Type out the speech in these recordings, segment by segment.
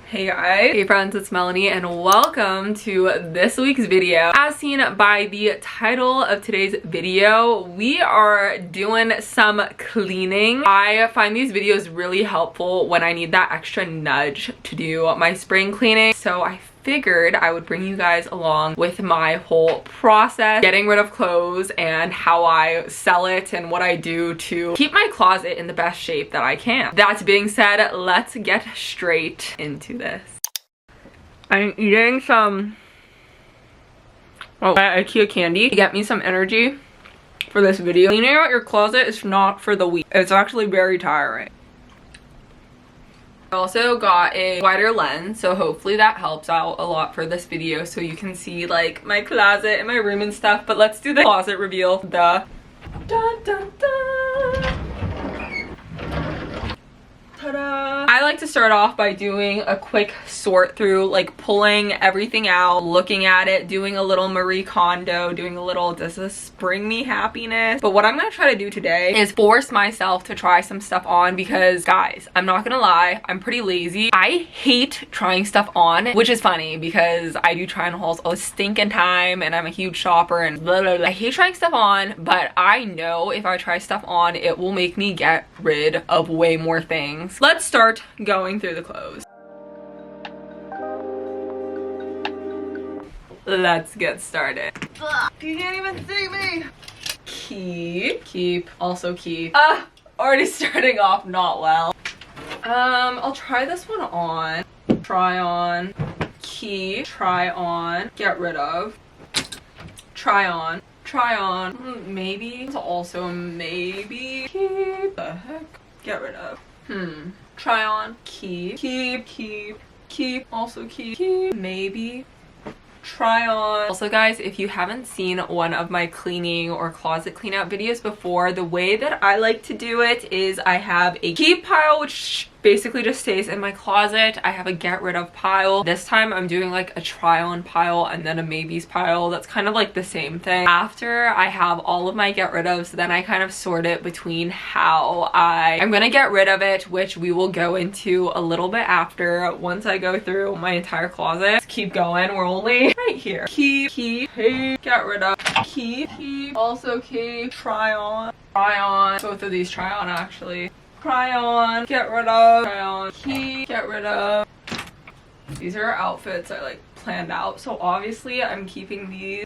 Hey guys, hey friends, it's Melanie and welcome to this week's video. As seen by the title of today's video, we are doing some cleaning. I find these videos really helpful when I need that extra nudge to do my spring cleaning, so I figured I would bring you guys along with my whole process, getting rid of clothes and how I sell it and what I do to keep my closet in the best shape that I can. That being said, let's get straight into this. I'm eating some IKEA candy to get me some energy for this video. Cleaning out your closet is not for the weak. It's actually very tiring. I also got a wider lens, so hopefully that helps out a lot for this video so you can see like my closet and my room and stuff. But let's do the closet reveal. Dun, dun, dun. Ta-da! I like to start off by doing a quick sort through, like pulling everything out, looking at it, doing a little Marie Kondo, doing a little, does this bring me happiness? But what I'm gonna try to do today is force myself to try some stuff on because, guys, I'm not gonna lie, I'm pretty lazy. I hate trying stuff on, which is funny because I do try on hauls all the stinking time and I'm a huge shopper and blah, blah, blah. I hate trying stuff on, but I know if I try stuff on, it will make me get rid of way more things. Let's start going through the clothes. Let's get started. You can't even see me. Keep, also keep. Already starting off not well. I'll try this one on. Try on, keep, try on, get rid of, try on, maybe, also maybe, keep, the heck, get rid of. Try on, keep, also keep, maybe, try on. Also guys, if you haven't seen one of my cleaning or closet clean out videos before, the way that I like to do it is I have a keep pile, which basically just stays in my closet. I have a get rid of pile. This time I'm doing like a try on pile and then a maybes pile. That's kind of like the same thing. After I have all of my get rid ofs, then I kind of sort it between how I'm gonna get rid of it, which we will go into a little bit after once I go through my entire closet. Let's keep going, we're only right here. Keep, get rid of, keep, also keep, try on, both of these try on actually. Try on, get rid of, try on, keep, get rid of. These are outfits I like planned out, so obviously I'm keeping these.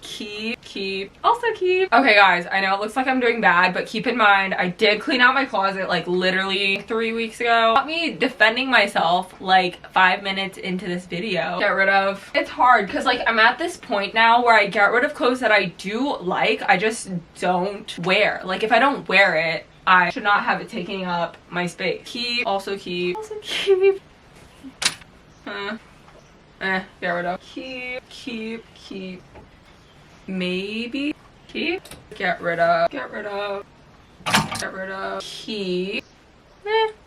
Keep, also keep. Okay guys, I know it looks like I'm doing bad, but keep in mind I did clean out my closet like literally 3 weeks ago. Got me defending myself like 5 minutes into this video. Get rid of. It's hard because like I'm at this point now where I get rid of clothes that I do like, I just don't wear. Like if I don't wear it, I should not have it taking up my space. Keep, also keep, get rid of. Keep, maybe, keep, get rid of, keep,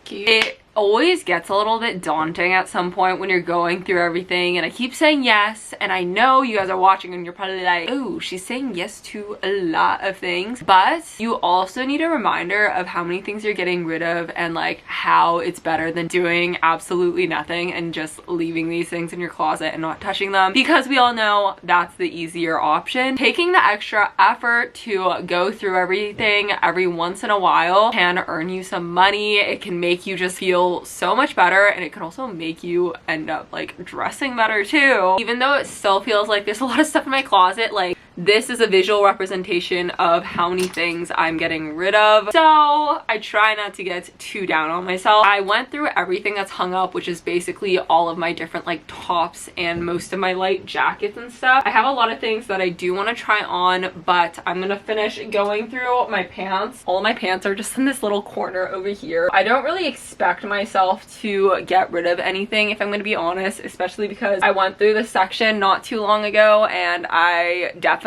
keep. It always gets a little bit daunting at some point when you're going through everything, and I keep saying yes, and I know you guys are watching and you're probably like, oh, she's saying yes to a lot of things, but you also need a reminder of how many things you're getting rid of and like how it's better than doing absolutely nothing and just leaving these things in your closet and not touching them, because we all know that's the easier option. Taking the extra effort to go through everything every once in a while can earn you some money. It can make you just feel so much better, and it can also make you end up like dressing better too. Even though it still feels like there's a lot of stuff in my closet, like this is a visual representation of how many things I'm getting rid of, so I try not to get too down on myself. I went through everything that's hung up, which is basically all of my different like tops and most of my light jackets and stuff. I have a lot of things that I do want to try on, but I'm gonna finish going through my pants. All of my pants are just in this little corner over here. I don't really expect myself to get rid of anything, if I'm gonna be honest, especially because I went through this section not too long ago and I definitely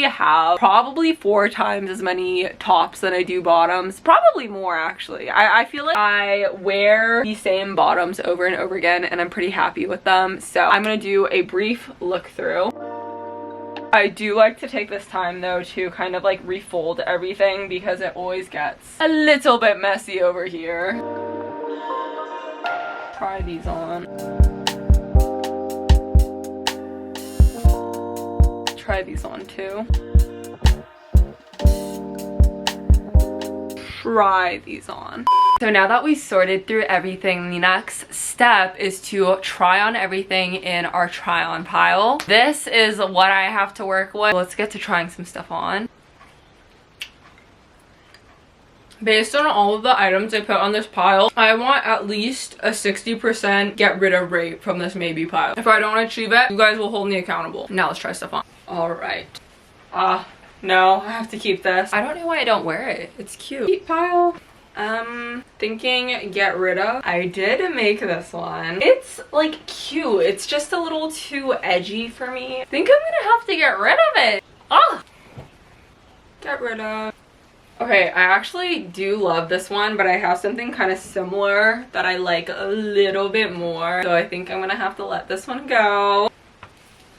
have probably 4 times as many tops than I do bottoms, probably more actually. I feel like I wear the same bottoms over and over again and I'm pretty happy with them, so I'm gonna do a brief look through. I do like to take this time though to kind of like refold everything because it always gets a little bit messy over here. try these on. Try these on too. Try these on. So now that we sorted through everything, the next step is to try on everything in our try on pile. This is what I have to work with. Let's get to trying some stuff on. Based on all of the items I put on this pile, I want at least a 60% get rid of rate from this maybe pile. If I don't achieve it, you guys will hold me accountable. Now let's try stuff on. All right. No, I have to keep this. I don't know why I don't wear it. It's cute. Keep pile. Thinking get rid of. I did make this one. It's like cute. It's just a little too edgy for me. I think I'm gonna have to get rid of it. Oh! Get rid of. Okay, I actually do love this one, but I have something kind of similar that I like a little bit more. So I think I'm gonna have to let this one go.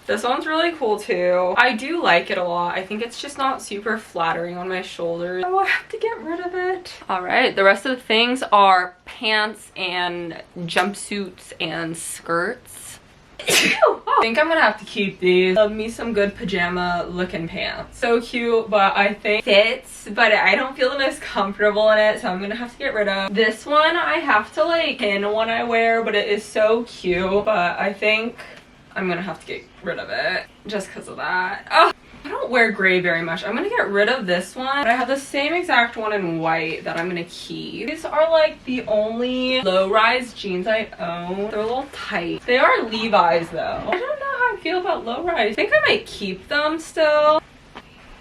This one's really cool too. I do like it a lot. I think it's just not super flattering on my shoulders. Oh, I have to get rid of it. All right, the rest of the things are pants and jumpsuits and skirts. I think I'm gonna have to keep these. Love me some good pajama looking pants. So cute, but I think fits, but I don't feel the most comfortable in it, so I'm gonna have to get rid of. This one I have to like pin when I wear, but it is so cute, but I think I'm gonna have to get rid of it just because of that. Oh, I don't wear gray very much. I'm gonna get rid of this one. I have the same exact one in white that I'm gonna keep. These are like the only low-rise jeans I own. They're a little tight. They are Levi's though. I don't know how I feel about low-rise. I think I might keep them still.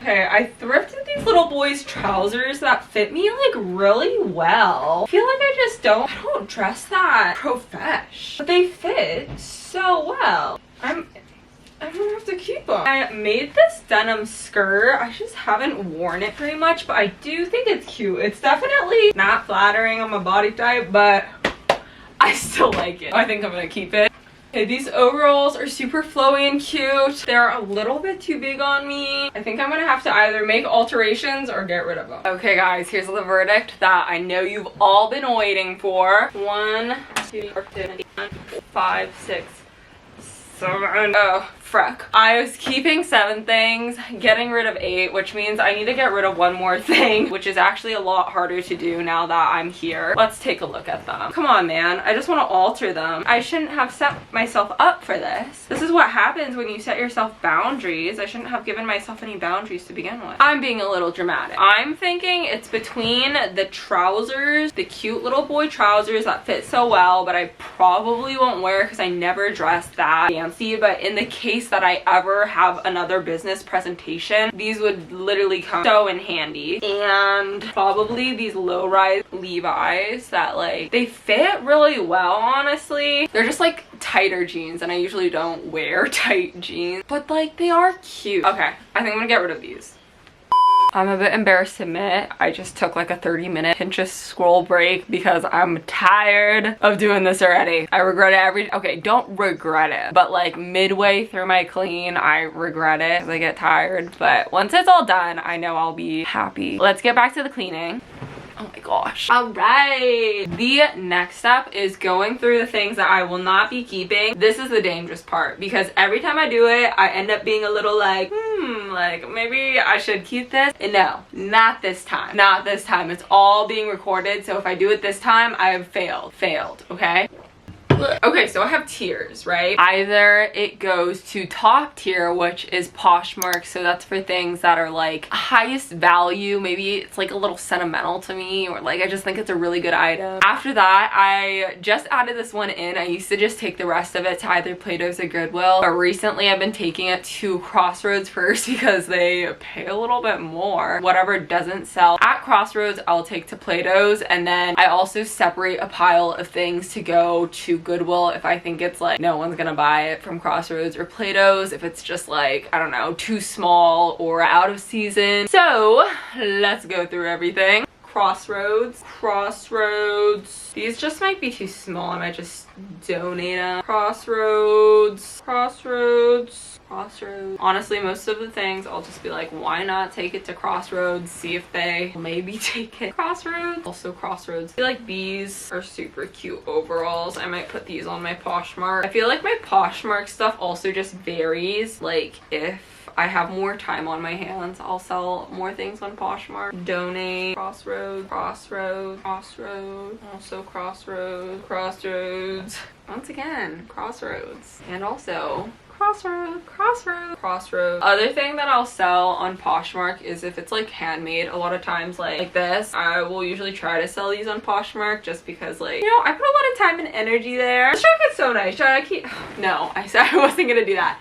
Okay, I thrifted these little boys trousers that fit me like really well. I feel like I don't dress that profesh, but they fit so well. I'm gonna have to keep them. I made this denim skirt. I just haven't worn it very much, but I do think it's cute. It's definitely not flattering on my body type, but I still like it. I think I'm gonna keep it. Okay, these overalls are super flowy and cute. They're a little bit too big on me. I think I'm gonna have to either make alterations or get rid of them. Okay guys, here's the verdict that I know you've all been waiting for. 1, 2, 3, 4, 5, 6, 7. Oh, frick. I was keeping 7 things, getting rid of 8, which means I need to get rid of one more thing, which is actually a lot harder to do now that I'm here. Let's take a look at them. Come on, man. I just want to alter them. I shouldn't have set myself up for this. This is what happens when you set yourself boundaries. I shouldn't have given myself any boundaries to begin with. I'm being a little dramatic. I'm thinking it's between the trousers, the cute little boy trousers that fit so well, but I probably won't wear because I never dress that fancy, but in the case that I ever have another business presentation, these would literally come so in handy. And probably these low-rise Levi's that like, they fit really well, honestly. They're just like tighter jeans, and I usually don't wear tight jeans, but like they are cute. Okay, I think I'm gonna get rid of these. I'm a bit embarrassed to admit, I just took like a 30-minute Pinterest scroll break because I'm tired of doing this already. I regret it okay, don't regret it, but like midway through my clean, I regret it because I get tired. But once it's all done, I know I'll be happy. Let's get back to the cleaning. Oh my gosh. All right. The next step is going through the things that I will not be keeping. This is the dangerous part because every time I do it, I end up being a little like, like maybe I should keep this. And no, not this time. Not this time. It's all being recorded. So if I do it this time, I have failed, okay? Okay, so I have tiers, right? Either it goes to top tier, which is Poshmark, so that's for things that are like highest value. Maybe it's like a little sentimental to me, or like I just think it's a really good item. After that, I just added this one in. I used to just take the rest of it to either Plato's or Goodwill, but recently I've been taking it to Crossroads first because they pay a little bit more. Whatever doesn't sell at Crossroads, I'll take to Plato's, and then I also separate a pile of things to go to Goodwill if I think it's like no one's gonna buy it from Crossroads, or Plato's if it's just like, I don't know, too small or out of season. So let's go through everything. Crossroads. These just might be too small. I might just donate them. Crossroads. Crossroads. Honestly, most of the things I'll just be like, why not take it to Crossroads, see if they will maybe take it. Crossroads. Also Crossroads. I feel like these are super cute overalls. I might put these on my Poshmark. I feel like my Poshmark stuff also just varies. Like if I have more time on my hands, I'll sell more things on Poshmark. Donate. Crossroads. Crossroads. Crossroads. Also Crossroads. Crossroads. Once again, Crossroads. And also Crossroads. Crossroads. Crossroads. Other thing that I'll sell on Poshmark is if it's like handmade. A lot of times like this, I will usually try to sell these on Poshmark just because, like, you know, I put a lot of time and energy there. This jacket's so nice. Should I keep? No, I said I wasn't gonna do that.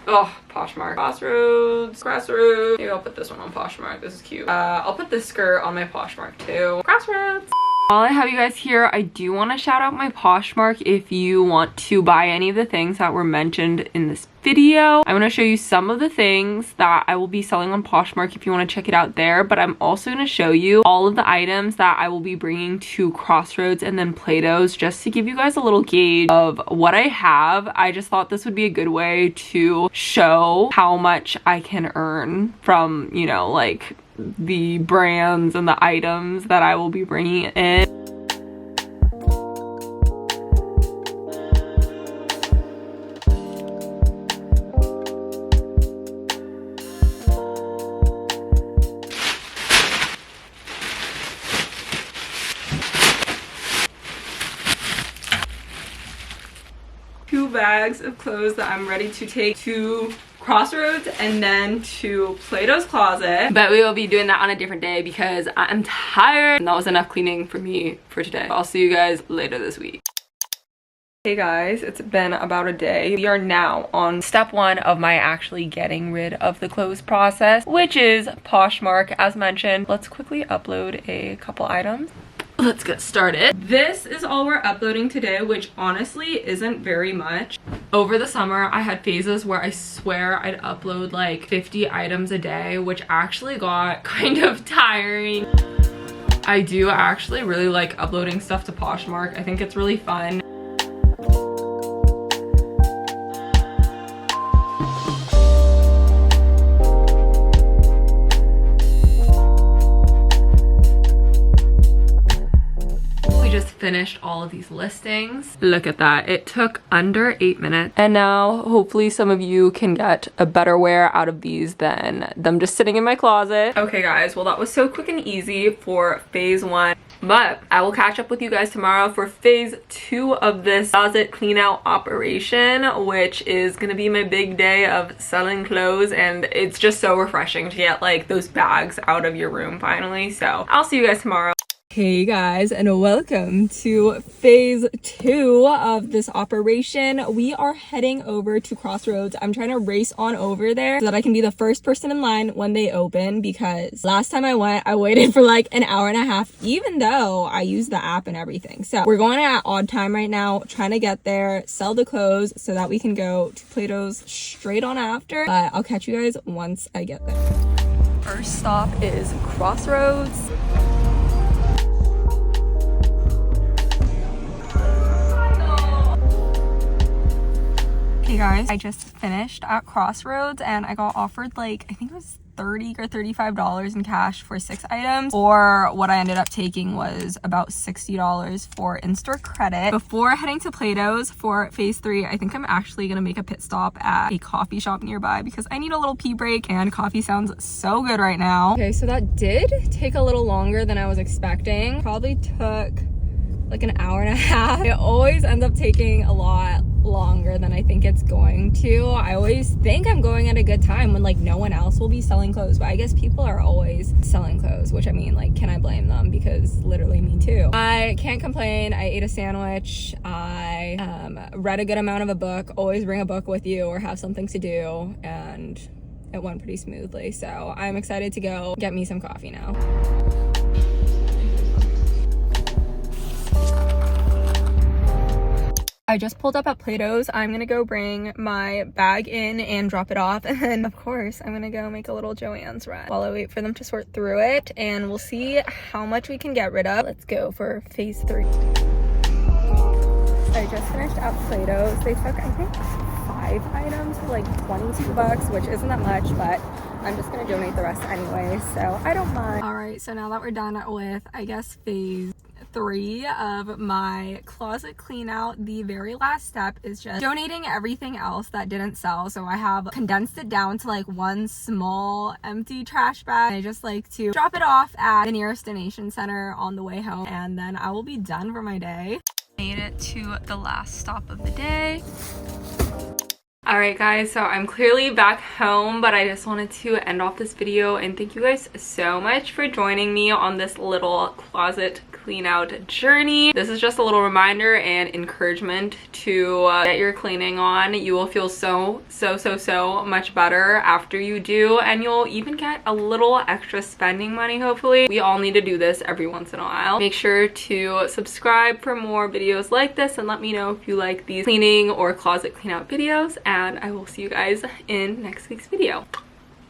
Oh, Poshmark. Crossroads. Crossroads. Maybe I'll put this one on Poshmark. This is cute. I'll put this skirt on my Poshmark too. Crossroads. While I have you guys here, I do want to shout out my Poshmark if you want to buy any of the things that were mentioned in this video. I'm going to show you some of the things that I will be selling on Poshmark if you want to check it out there, but I'm also going to show you all of the items that I will be bringing to Crossroads and then Plato's just to give you guys a little gauge of what I have. I just thought this would be a good way to show how much I can earn from, you know, like the brands and the items that I will be bringing in. Two bags of clothes that I'm ready to take to Crossroads and then to Plato's Closet, but we will be doing that on a different day because I'm tired and that was enough cleaning for me for today. I'll see you guys later this week. Hey guys, it's been about a day. We are now on step one of my actually getting rid of the clothes process, which is Poshmark. As mentioned, let's quickly upload a couple items. Let's get started. This is all we're uploading today, which honestly isn't very much. Over the summer, I had phases where I swear I'd upload like 50 items a day, which actually got kind of tiring. I do actually really like uploading stuff to Poshmark. I think it's really fun. Finished all of these listings. Look at that. It took under 8 minutes. And now hopefully some of you can get a better wear out of these than them just sitting in my closet. Okay guys, well that was so quick and easy for phase one. But I will catch up with you guys tomorrow for phase two of this closet clean out operation, which is gonna be my big day of selling clothes, and it's just so refreshing to get like those bags out of your room finally. So I'll see you guys tomorrow. Hey guys, and welcome to phase two of this operation. We are heading over to Crossroads. I'm trying to race on over there so that I can be the first person in line when they open, because last time I went, I waited for like an hour and a half, even though I used the app and everything. So we're going at odd time right now, trying to get there, sell the clothes so that we can go to Plato's straight on after. But I'll catch you guys once I get there. First stop is Crossroads. Hey guys, I just finished at Crossroads and I got offered like, I think it was $30 or $35 in cash for 6 items, or what I ended up taking was about $60 for in-store credit. Before heading to Plato's for phase 3, I think I'm actually gonna make a pit stop at a coffee shop nearby because I need a little pee break and coffee sounds so good right now. Okay, so that did take a little longer than I was expecting. Probably took like an hour and a half. It always ends up taking a lot longer than I think it's going to. I always think I'm going at a good time when like no one else will be selling clothes, but I guess people are always selling clothes, which I mean, like, can I blame them? Because literally me too. I can't complain. I ate a sandwich. I read a good amount of a book. Always bring a book with you or have something to do, and it went pretty smoothly. So I'm excited to go get me some coffee now. I just pulled up at Plato's. I'm gonna go bring my bag in and drop it off, and then of course I'm gonna go make a little Joann's run while I wait for them to sort through it, and we'll see how much we can get rid of. Let's go for phase 3. I just finished at Plato's. They took, I think, 5 items for like 22 bucks, which isn't that much, but I'm just gonna donate the rest anyway, so I don't mind. All right, so now that we're done with, I guess, phase 3 of my closet clean out, the very last step is just donating everything else that didn't sell. So I have condensed it down to like one small empty trash bag. I just like to drop it off at the nearest donation center on the way home, and then I will be done for my day. Made it to the last stop of the day. Alright guys, so I'm clearly back home, but I just wanted to end off this video and thank you guys so much for joining me on this little closet clean out journey. This is just a little reminder and encouragement to get your cleaning on. You will feel so much better after you do, and you'll even get a little extra spending money, hopefully. We all need to do this every once in a while. Make sure to subscribe for more videos like this and let me know if you like these cleaning or closet clean out videos, and I will see you guys in next week's video.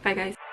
Bye guys.